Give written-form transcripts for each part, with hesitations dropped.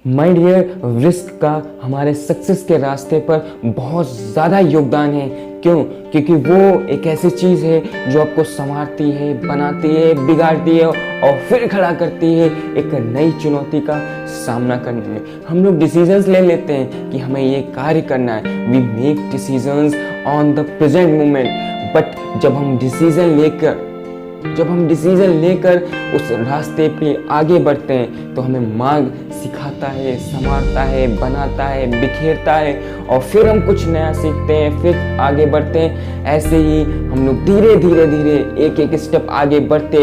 My dear, risk का हमारे success के रास्ते पर बहुत ज़्यादा योगदान है। क्यों? क्योंकि वो एक ऐसी चीज़ है जो आपको संवारती है, बनाती है, बिगाड़ती है और फिर खड़ा करती है एक नई चुनौती का सामना करने में। हम लोग डिसीजंस ले लेते हैं कि हमें ये कार्य करना है। We make decisions on the present moment, but जब हम डिसीजन लेकर उस रास्ते पे आगे बढ़ते हैं तो हमें मार्ग सिखाता है, संवारता है, बनाता है, बिखेरता है और फिर हम कुछ नया सीखते हैं, फिर आगे बढ़ते हैं। ऐसे ही हम लोग धीरे धीरे एक एक स्टेप आगे बढ़ते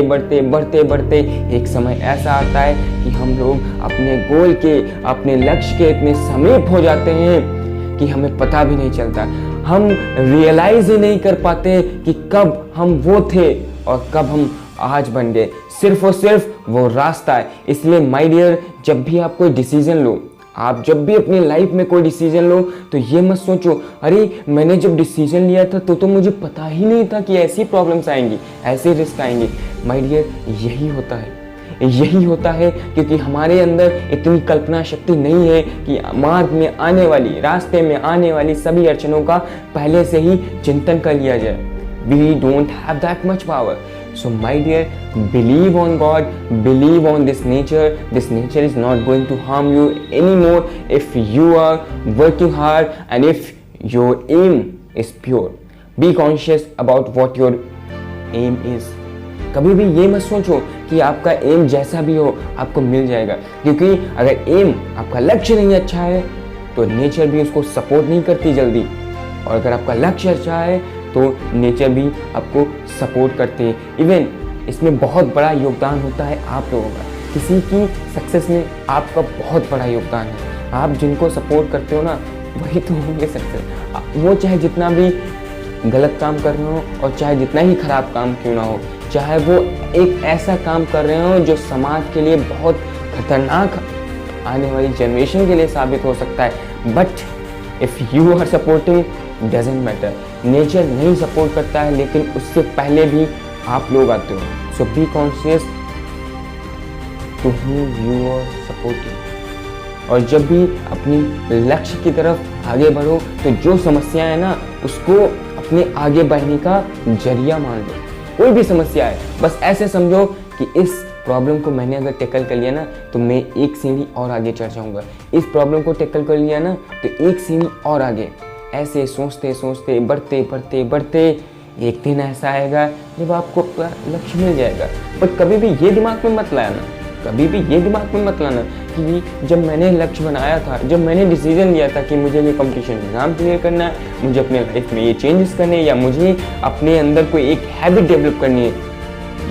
एक समय ऐसा आता है कि हम लोग अपने गोल के, अपने लक्ष्य के इतने समीप हो जाते हैं कि हमें पता भी नहीं चलता। हम रियलाइज ही नहीं कर पाते कि कब हम वो थे और कब हम आज बन गए। सिर्फ और सिर्फ वो रास्ता है। इसलिए माय डियर, जब भी आप कोई डिसीजन लो, आप जब भी अपनी लाइफ में कोई डिसीजन लो तो ये मत सोचो अरे मैंने जब डिसीजन लिया था तो मुझे पता ही नहीं था कि ऐसी प्रॉब्लम्स आएंगी, ऐसे रिस्क आएंगे। माय डियर, यही होता है क्योंकि हमारे अंदर इतनी कल्पना शक्ति नहीं है कि मार्ग में आने वाली, रास्ते में आने वाली सभी अड़चनों का पहले से ही चिंतन कर लिया जाए। We don't have that much power. So my dear, believe on God, believe on this nature. This nature is not going to harm you anymore if you are working hard and if your aim is pure. Be conscious about what your aim is. कभी भी ये मत सोचो कि आपका M जैसा भी हो आपको मिल जाएगा, क्योंकि अगर एम, आपका लक्ष्य नहीं अच्छा है तो नेचर भी उसको सपोर्ट नहीं करती जल्दी, और अगर आपका लक्ष्य अच्छा है तो नेचर भी आपको सपोर्ट करते हैं। इवन इसमें बहुत बड़ा योगदान होता है आप लोगों का। किसी की सक्सेस में आपका बहुत बड़ा योगदान है। आप जिनको सपोर्ट करते हो ना, वही तो होंगे सक्सेस। वो चाहे जितना भी गलत काम कर रहे हो और चाहे जितना ही खराब काम क्यों ना हो, चाहे वो एक ऐसा काम कर रहे हो जो समाज के लिए बहुत खतरनाक आने वाली जनरेशन के लिए साबित हो सकता है, but if you are supporting doesn't matter. Nature नहीं सपोर्ट करता है, लेकिन उससे पहले भी आप लोग आते हो। So be conscious to whom you are supporting. और जब भी अपनी लक्ष्य की तरफ आगे बढ़ो तो जो समस्या है ना, उसको अपने आगे बढ़ने का जरिया मान लो। कोई भी समस्या है, बस ऐसे समझो कि इस प्रॉब्लम को मैंने अगर टैकल कर लिया ना तो मैं एक सीढ़ी और आगे चढ़ जाऊंगा। इस प्रॉब्लम को टैकल कर लिया ना तो एक सीढ़ी और आगे। ऐसे सोचते बढ़ते एक दिन ऐसा आएगा जब आपको लक्ष्य मिल जाएगा। बट कभी भी ये दिमाग में मत लाना कि जब मैंने लक्ष्य बनाया था, जब मैंने डिसीजन लिया था कि मुझे ये कंपटीशन एग्जाम क्लियर करना है, मुझे अपने लाइफ में ये चेंजेस करने हैं या मुझे अपने अंदर कोई एक हैबिट डेवलप करनी है,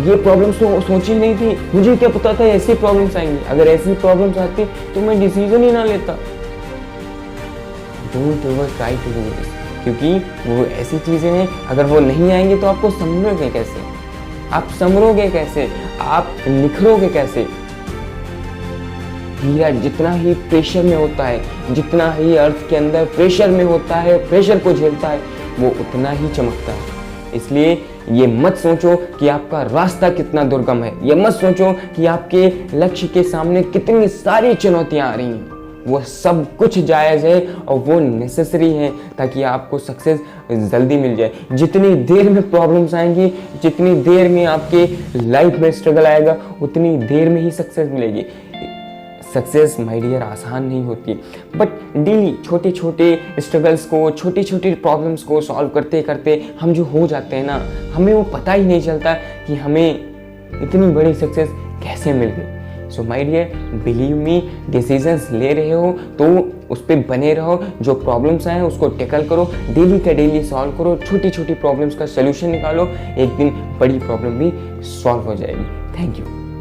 ये प्रॉब्लम्स तो सोची नहीं थी। मुझे क्या पता था ऐसी प्रॉब्लम्स आएंगी। अगर ऐसी प्रॉब्लम्स आती तो मैं डिसीजन ही ना लेता। Don't ever try to do this, क्योंकि वो ऐसी चीज़ें हैं, अगर वो नहीं आएंगी तो आपको संभलोगे कैसे, आप संभलोगे कैसे, आप निखरोगे कैसे। हीरा जितना ही प्रेशर में होता है, जितना ही अर्थ के अंदर प्रेशर में होता है, प्रेशर को झेलता है, वो उतना ही चमकता है। इसलिए ये मत सोचो कि आपका रास्ता कितना दुर्गम है, ये मत सोचो कि आपके लक्ष्य के सामने कितनी सारी चुनौतियां आ रही हैं। वो सब कुछ जायज़ है और वो नेसेसरी है ताकि आपको सक्सेस जल्दी मिल जाए। जितनी देर में प्रॉब्लम्स आएंगी, जितनी देर में आपके लाइफ में स्ट्रगल आएगा, उतनी देर में ही सक्सेस मिलेगी। सक्सेस माय डियर आसान नहीं होती, बट डेली छोटे छोटे स्ट्रगल्स को, छोटी छोटी प्रॉब्लम्स को सॉल्व करते करते हम जो हो जाते हैं ना, हमें वो पता ही नहीं चलता कि हमें इतनी बड़ी सक्सेस कैसे मिल गई। So my dear, believe me, decisions ले रहे हो तो उस पर बने रहो। जो प्रॉब्लम्स आए उसको टैकल करो, डेली का डेली सॉल्व करो, छोटी छोटी प्रॉब्लम्स का सोल्यूशन निकालो। एक दिन बड़ी प्रॉब्लम भी सॉल्व हो जाएगी। Thank you.